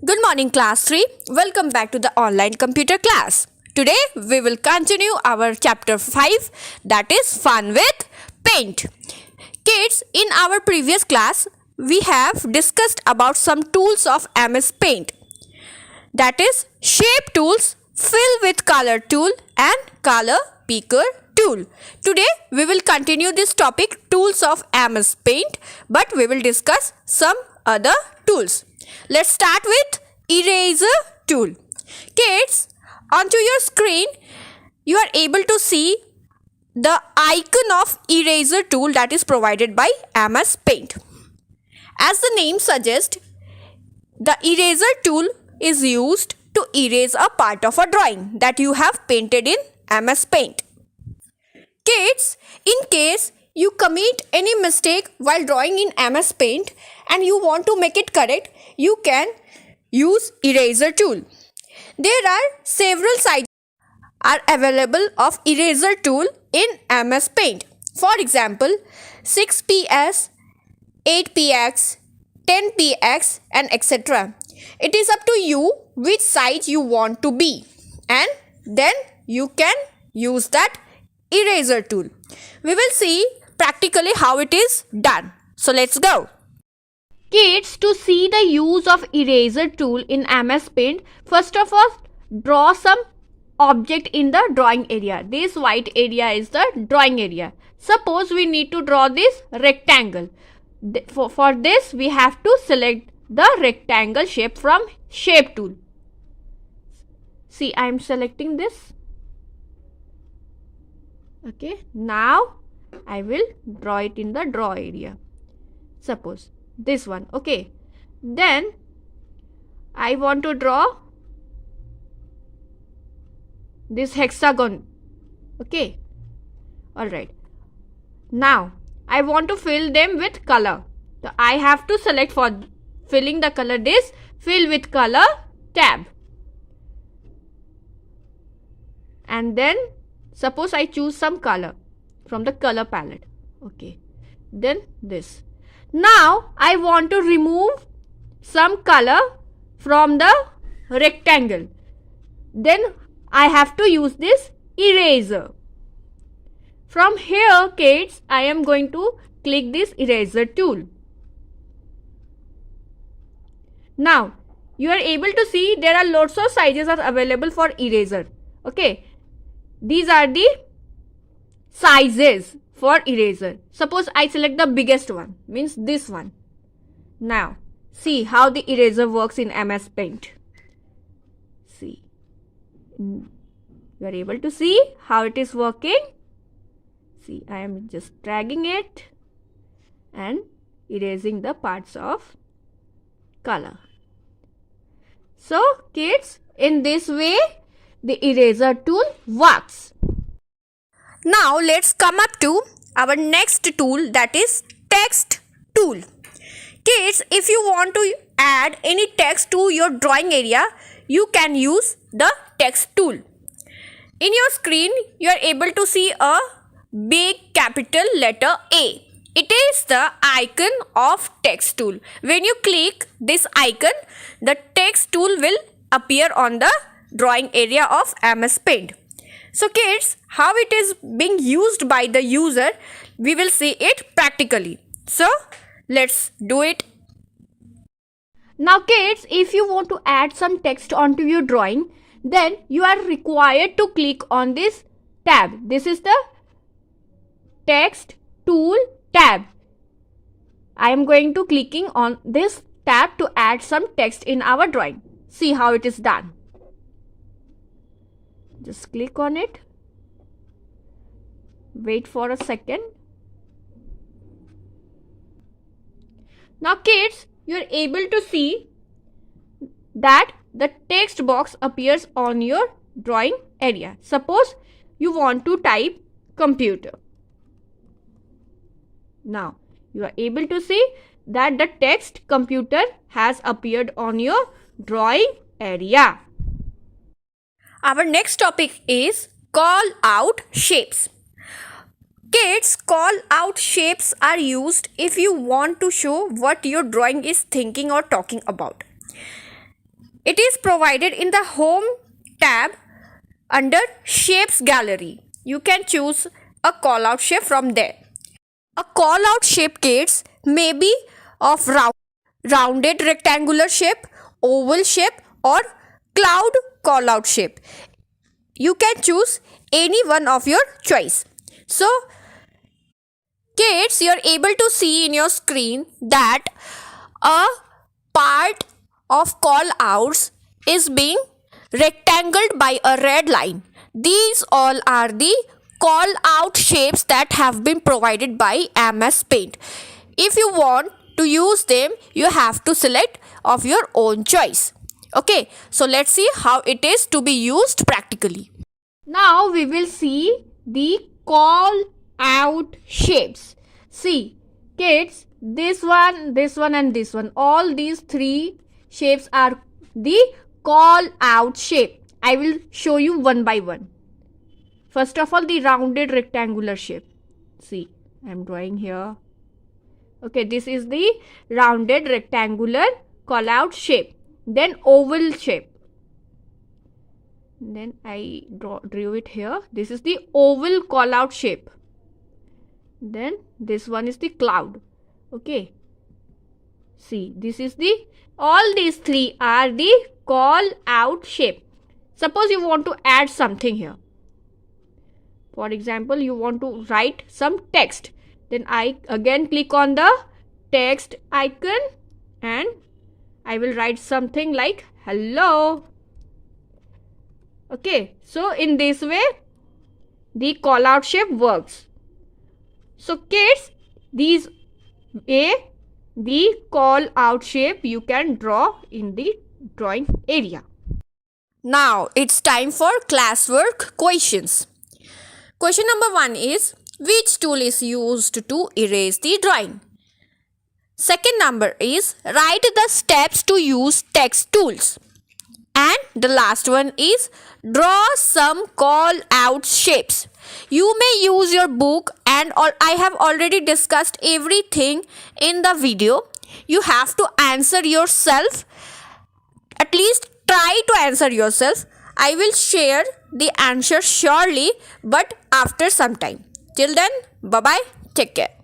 Good morning, class 3. Welcome back to the online computer class. Today we will continue our chapter 5, that is fun with paint. Kids, in our previous class we have discussed about some tools of MS Paint, that is shape tools, fill with color tool and color picker tool. Today we will continue this topic, tools of MS Paint, but we will discuss some other tools. Let's start with eraser tool. Kids, onto your screen you are able to see the icon of eraser tool that is provided by MS Paint. As the name suggests, the eraser tool is used to erase a part of a drawing that you have painted in MS Paint. Kids, in case you commit any mistake while drawing in MS Paint and you want to make it correct, you can use eraser tool. There are several sizes are available of eraser tool in MS Paint. For example, 6px, 8px, 10px and etc. It is up to you which size you want to be, and then you can use that eraser tool. We will see practically how it is done. So let's go. Kids, to see the use of eraser tool in MS Paint, first of all draw some object in the drawing area. This white area is the drawing area. Suppose we need to draw this rectangle. For this we have to select the rectangle shape from shape tool. See, I am selecting this. Okay, now I will draw it in the draw area. Suppose this one. Okay, then I want to draw this hexagon. Okay, all right. Now I want to fill them with color. So I have to select for filling the color this fill with color tab, and then suppose I choose some color from the color palette. Okay, then this. Now I want to remove some color from the rectangle. Then I have to use this eraser. From here, kids, I am going to click this eraser tool. Now you are able to see there are lots of sizes are available for eraser. Okay, these are the sizes for eraser. Suppose I select the biggest one, means this one. Now see how the eraser works in MS Paint. See, you are able to see how it is working. See, I am just dragging it and erasing the parts of color. So kids, in this way the eraser tool works. Now let's come up to our next tool, that is text tool. Kids, if you want to add any text to your drawing area, you can use the text tool. In your screen you are able to see a big capital letter A. It is the icon of text tool. When you click this icon, the text tool will appear on the drawing area of MS Paint. So kids, how it is being used by the user, we will see it practically. So let's do it. Now kids, if you want to add some text onto your drawing, then you are required to click on this tab. This is the text tool tab. I am going to clicking on this tab to add some text in our drawing. See how it is done. Just click on it. Wait for a second. Now kids, you are able to see that the text box appears on your drawing area. Suppose you want to type computer. Now you are able to see that the text computer has appeared on your drawing area. Our next topic is call out shapes. Kids, call out shapes are used if you want to show what your drawing is thinking or talking about. It is provided in the Home tab under Shapes Gallery. You can choose a callout shape from there. A callout shape kits may be of rounded rectangular shape, oval shape, or cloud callout shape. You can choose any one of your choice. So, kids, you're able to see in your screen that a part of call outs is being rectangled by a red line. These all are the call out shapes that have been provided by MS Paint. If you want to use them, you have to select of your own choice. Okay, so let's see how it is to be used practically. Now we will see the call out shapes. See, kids, this one and this one, all these three shapes are the call out shape. I will show you one by one. First of all, the rounded rectangular shape. See, I am drawing here. Okay, this is the rounded rectangular call out shape. Then oval shape. Then I drew it here. This is the oval call out shape. Then this one is the cloud. Okay, see, this is the, all these three are the call out shape. Suppose you want to add something here. For example, you want to write some text. Then I again click on the text icon and I will write something like hello. Okay, so in this way the call out shape works. So kids, these the call out shape you can draw in the drawing area. Now it's time for classwork questions. Question number 1 is, which tool is used to erase the drawing? Second number is, write the steps to use text tools. And the last one is, draw some call out shapes. You may use your book, and I have already discussed everything in the video. You have to answer yourself. At least try to answer yourself. I will share the answer surely, but after some time. Till then, bye bye. Take care.